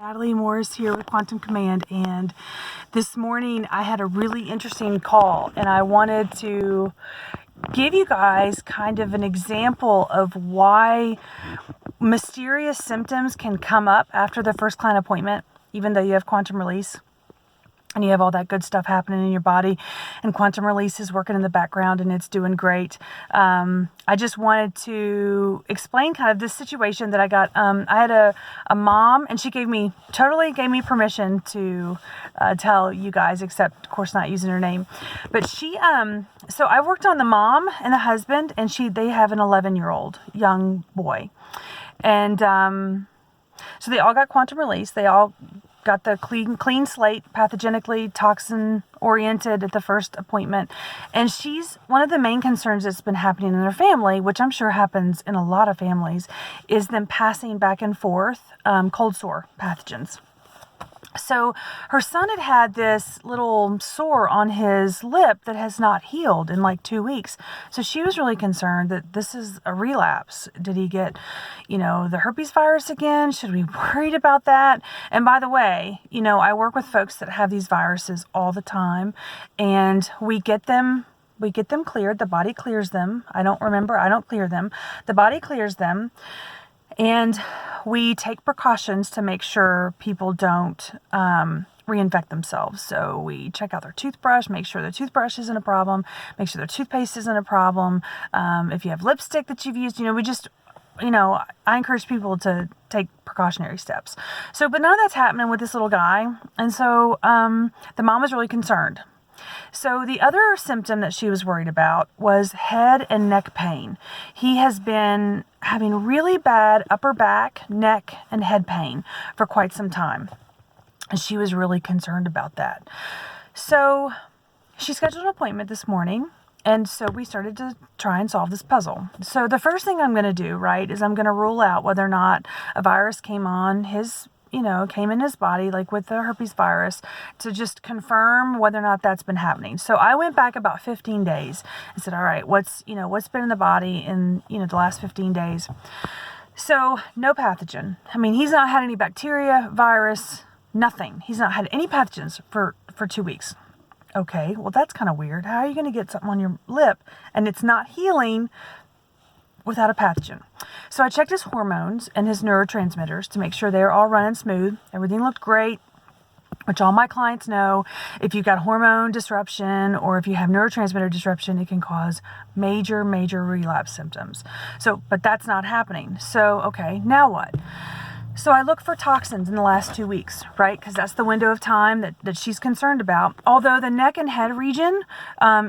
Natalie Morris here with Quantum Command, and this morning I had a really interesting call, and I wanted to give you guys kind of an example of why mysterious symptoms can come up after the first client appointment, even though you have quantum release and you have all that good stuff happening in your body, and quantum release is working in the background and it's doing great. I just wanted to explain kind of this situation that I got. I had a mom, and she totally gave me permission to tell you guys, except of course not using her name. But so I worked on the mom and the husband, and they have an 11-year-old young boy. And so they all got quantum release. They all got the clean slate, pathogenically toxin oriented at the first appointment. And one of the main concerns that's been happening in their family, which I'm sure happens in a lot of families, is them passing back and forth cold sore pathogens. So her son had this little sore on his lip that has not healed in like 2 weeks. So she was really concerned that this is a relapse. Did he get, the herpes virus again? Should we be worried about that? And by the way, I work with folks that have these viruses all the time, and we get them cleared. The body clears them. I don't clear them. The body clears them. And we take precautions to make sure people don't reinfect themselves. So we check out their toothbrush, make sure their toothbrush isn't a problem, make sure their toothpaste isn't a problem. If you have lipstick that you've used, I encourage people to take precautionary steps. So, but none of that's happening with this little guy. And so the mom was really concerned. So the other symptom that she was worried about was head and neck pain. He has been having really bad upper back, neck, and head pain for quite some time. And she was really concerned about that. So she scheduled an appointment this morning. And so we started to try and solve this puzzle. So the first thing I'm going to do, is I'm going to rule out whether or not a virus came in his body, like with the herpes virus, to just confirm whether or not that's been happening. So I went back about 15 days and said, all right, what's been in the body in, the last 15 days? So no pathogen. He's not had any bacteria, virus, nothing. He's not had any pathogens for 2 weeks. Okay, well, that's kind of weird. How are you going to get something on your lip and it's not healing without a pathogen? So I checked his hormones and his neurotransmitters to make sure they're all running smooth. Everything looked great, which all my clients know. If you've got hormone disruption or if you have neurotransmitter disruption, it can cause major, major relapse symptoms. But that's not happening. So, okay, now what? So I look for toxins in the last 2 weeks, right? Because that's the window of time that she's concerned about. Although the neck and head region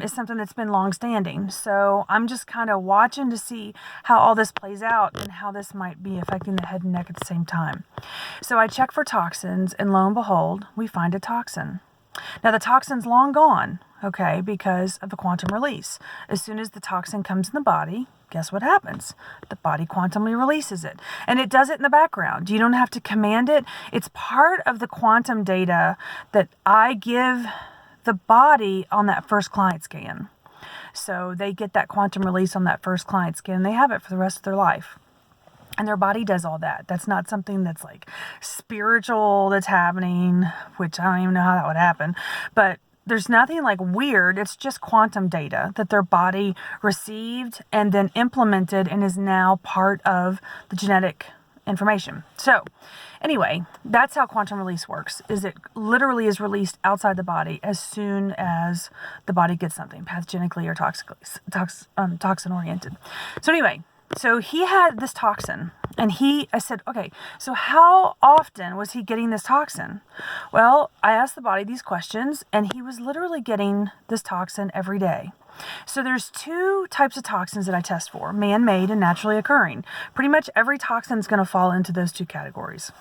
is something that's been long-standing. So I'm just kind of watching to see how all this plays out and how this might be affecting the head and neck at the same time. So I check for toxins, and lo and behold, we find a toxin. Now the toxin's long gone, okay, because of the quantum release. As soon as the toxin comes in the body, guess what happens? The body quantumly releases it. And it does it in the background. You don't have to command it. It's part of the quantum data that I give the body on that first client scan. So they get that quantum release on that first client scan, and they have it for the rest of their life. And their body does all that. That's not something that's like spiritual that's happening, which I don't even know how that would happen. But there's nothing like weird. It's just quantum data that their body received and then implemented and is now part of the genetic information. So anyway, that's how quantum release works, is it literally is released outside the body as soon as the body gets something pathogenically or toxin oriented. So anyway, so he had this toxin, and I said, okay, so how often was he getting this toxin? Well, I asked the body these questions, and he was literally getting this toxin every day. So there's 2 types of toxins that I test for, man-made and naturally occurring. Pretty much every toxin is going to fall into those 2 categories.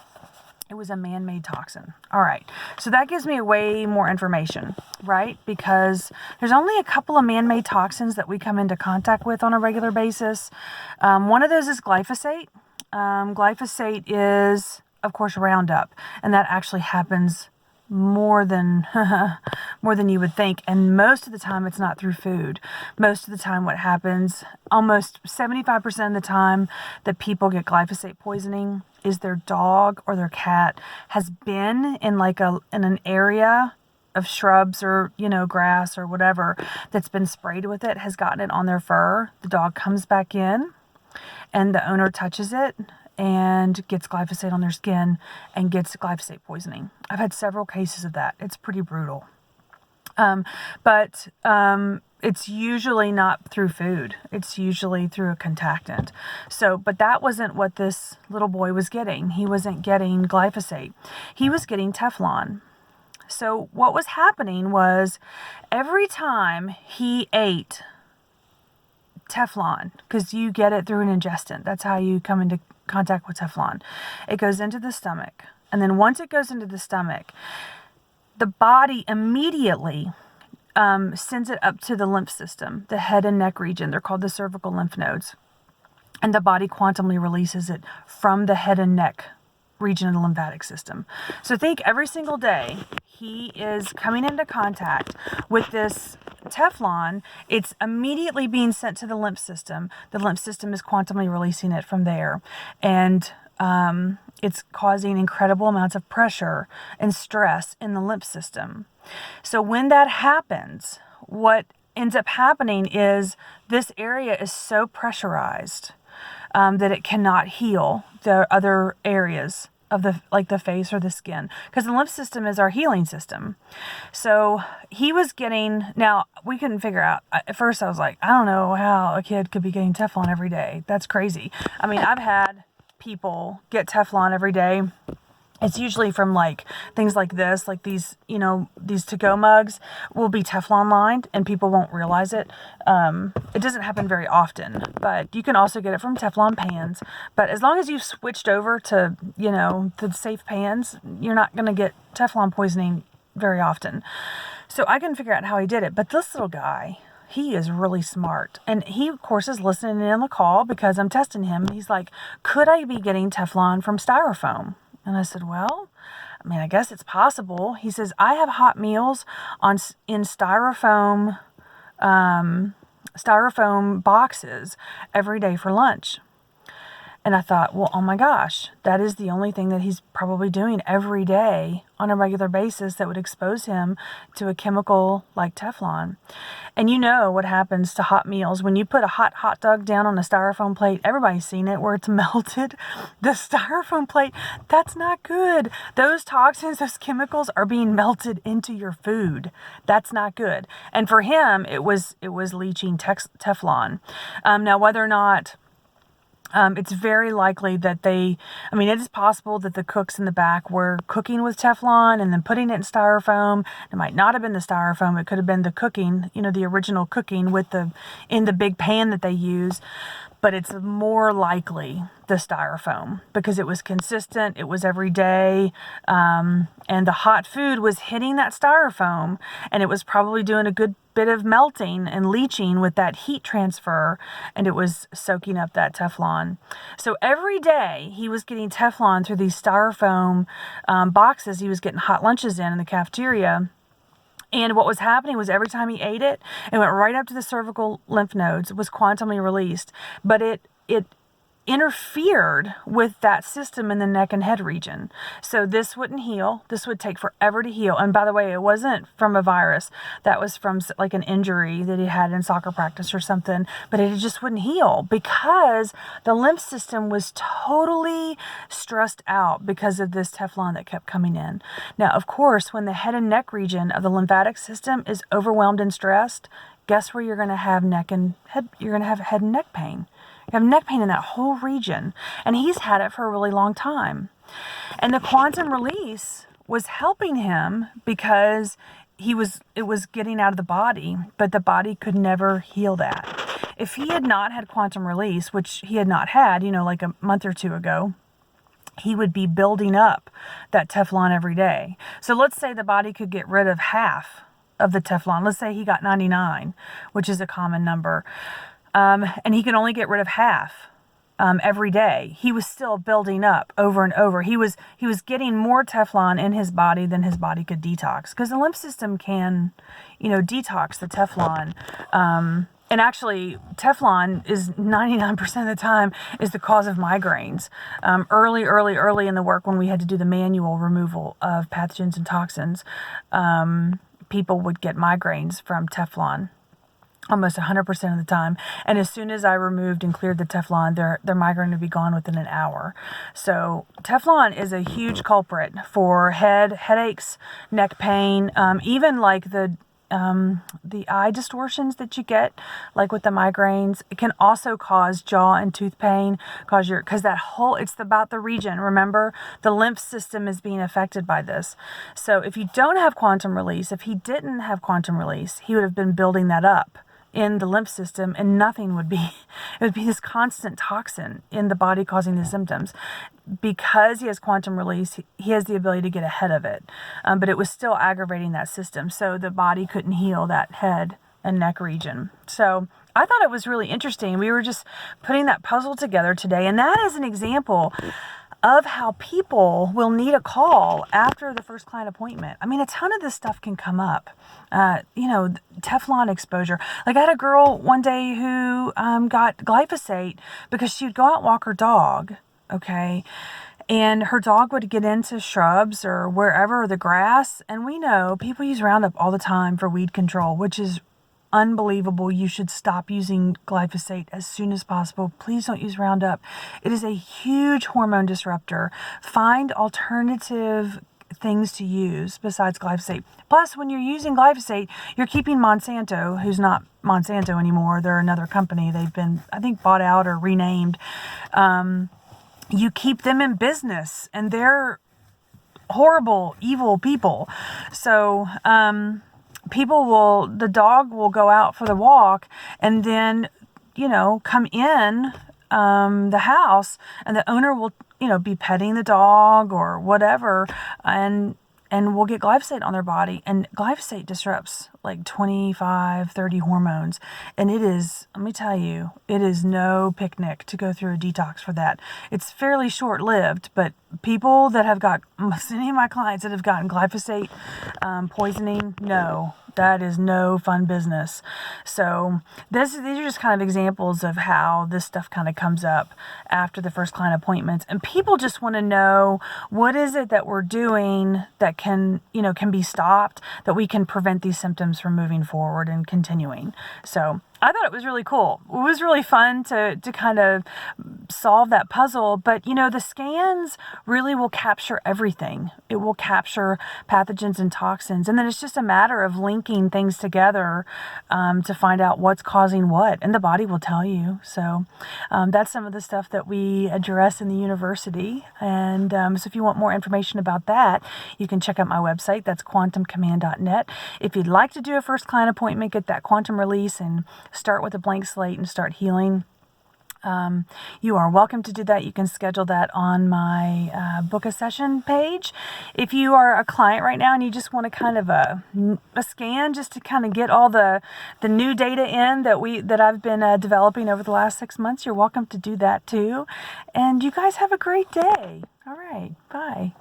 It was a man-made toxin. All right. So that gives me way more information, right? Because there's only a couple of man-made toxins that we come into contact with on a regular basis. One of those is glyphosate. Glyphosate is, of course, Roundup, and that actually happens more than you would think. And most of the time it's not through food. Most of the time what happens, almost 75% of the time that people get glyphosate poisoning, is their dog or their cat has been in in an area of shrubs or, grass or whatever that's been sprayed with it, has gotten it on their fur. The dog comes back in and the owner touches it and gets glyphosate on their skin and gets glyphosate poisoning. I've had several cases of that. It's pretty brutal. But it's usually not through food. It's usually through a contactant. But that wasn't what this little boy was getting. He wasn't getting glyphosate. He was getting Teflon. So what was happening was every time he ate Teflon, because you get it through an ingestant. That's how you come into contact with Teflon. It goes into the stomach. And then once it goes into the stomach, the body immediately sends it up to the lymph system, the head and neck region. They're called the cervical lymph nodes. And the body quantumly releases it from the head and neck region of the lymphatic system. So think every single day he is coming into contact with this Teflon. It's immediately being sent to the lymph system. The lymph system is quantumly releasing it from there. And it's causing incredible amounts of pressure and stress in the lymph system. So when that happens, what ends up happening is this area is so pressurized that it cannot heal the other areas of the face or the skin, because the lymph system is our healing system. So he was getting, now we couldn't figure out, at first I was like, I don't know how a kid could be getting Teflon every day. That's crazy. I mean, I've had people get Teflon every day. It's usually from things like this, like these to-go mugs will be Teflon lined and people won't realize it. It doesn't happen very often, but you can also get it from Teflon pans. But as long as you've switched over to, the safe pans, you're not going to get Teflon poisoning very often. So I couldn't figure out how he did it. But this little guy, he is really smart. And he, of course, is listening in on the call because I'm testing him. He's like, could I be getting Teflon from styrofoam? And I said, well, I guess it's possible. He says, I have hot meals in styrofoam boxes every day for lunch. And I thought, well, oh my gosh, that is the only thing that he's probably doing every day on a regular basis that would expose him to a chemical like Teflon. And you know what happens to hot meals. When you put a hot dog down on a styrofoam plate, everybody's seen it where it's melted. The styrofoam plate, that's not good. Those toxins, those chemicals are being melted into your food. That's not good. And for him, it was leaching Teflon. Now, whether or not it's very likely that it is possible that the cooks in the back were cooking with Teflon and then putting it in styrofoam. It might not have been the styrofoam. It could have been the cooking, the original cooking in the big pan that they use. But it's more likely the styrofoam because it was consistent. It was every day. And the hot food was hitting that styrofoam and it was probably doing a good bit of melting and leaching with that heat transfer, and it was soaking up that Teflon. So every day he was getting Teflon through these styrofoam boxes. He was getting hot lunches in the cafeteria. And what was happening was every time he ate it, it went right up to the cervical lymph nodes. It was quantumly released. But it interfered with that system in the neck and head region. So this wouldn't heal. This would take forever to heal. And by the way, it wasn't from a virus. That was from an injury that he had in soccer practice or something. But it just wouldn't heal because the lymph system was totally stressed out because of this Teflon that kept coming in. Now, of course, when the head and neck region of the lymphatic system is overwhelmed and stressed, guess where you're going to have you're going to have head and neck pain. You have neck pain in that whole region. And he's had it for a really long time. And the quantum release was helping him because it was getting out of the body, but the body could never heal that. If he had not had quantum release, which he had not had, like a month or two ago, he would be building up that Teflon every day. So let's say the body could get rid of half of the Teflon. Let's say he got 99, which is a common number. And he can only get rid of half every day. He was still building up over and over. He was getting more Teflon in his body than his body could detox, because the lymph system can, detox the Teflon And actually, Teflon is 99% of the time is the cause of migraines. Early in the work when we had to do the manual removal of pathogens and toxins, people would get migraines from Teflon almost 100% of the time. And as soon as I removed and cleared the Teflon, their migraine would be gone within an hour. So Teflon is a huge culprit for headaches, neck pain, even like the eye distortions that you get, like with the migraines. It can also cause jaw and tooth pain, because that whole, it's about the region. Remember, the lymph system is being affected by this. So if you don't have quantum release, if he didn't have quantum release, he would have been building that up in the lymph system, and nothing would be, it would be this constant toxin in the body causing the symptoms. Because he has quantum release, he has the ability to get ahead of it. But it was still aggravating that system, so the body couldn't heal that head and neck region. So I thought it was really interesting. We were just putting that puzzle together today, and that is an example of how people will need a call after the first client appointment. I mean, a ton of this stuff can come up. Teflon exposure. Like I had a girl one day who got glyphosate because she would go out and walk her dog, okay? And her dog would get into shrubs or wherever, the grass. And we know people use Roundup all the time for weed control, which is unbelievable. You should stop using glyphosate as soon as possible. Please don't use Roundup. It is a huge hormone disruptor. Find alternative things to use besides glyphosate. Plus, when you're using glyphosate, you're keeping Monsanto, who's not Monsanto anymore. They're another company. They've been, I think, bought out or renamed. You keep them in business, and they're horrible, evil people. So, the dog will go out for the walk and then, come in the house, and the owner will, be petting the dog or whatever, and will get glyphosate on their body. And glyphosate disrupts like 25, 30 hormones. And it is, let me tell you, it is no picnic to go through a detox for that. It's fairly short-lived, but people that have got, any of my clients that have gotten glyphosate poisoning, no, that is no fun business. So these are just kind of examples of how this stuff kind of comes up after the first client appointments. And people just want to know, what is it that we're doing that can be stopped, that we can prevent these symptoms from moving forward and continuing. So I thought it was really cool. It was really fun to kind of solve that puzzle. But, the scans really will capture everything. It will capture pathogens and toxins. And then it's just a matter of linking things together to find out what's causing what. And the body will tell you. So that's some of the stuff that we address in the university. And so if you want more information about that, you can check out my website. That's quantumcommand.net. If you'd like to do a first client appointment, get that quantum release, and start with a blank slate and start healing, you are welcome to do that. You can schedule that on my book a session page. If you are a client right now and you just want to kind of a scan just to kind of get all the new data in that I've been developing over the last 6 months, you're welcome to do that too. And you guys have a great day. All right. Bye.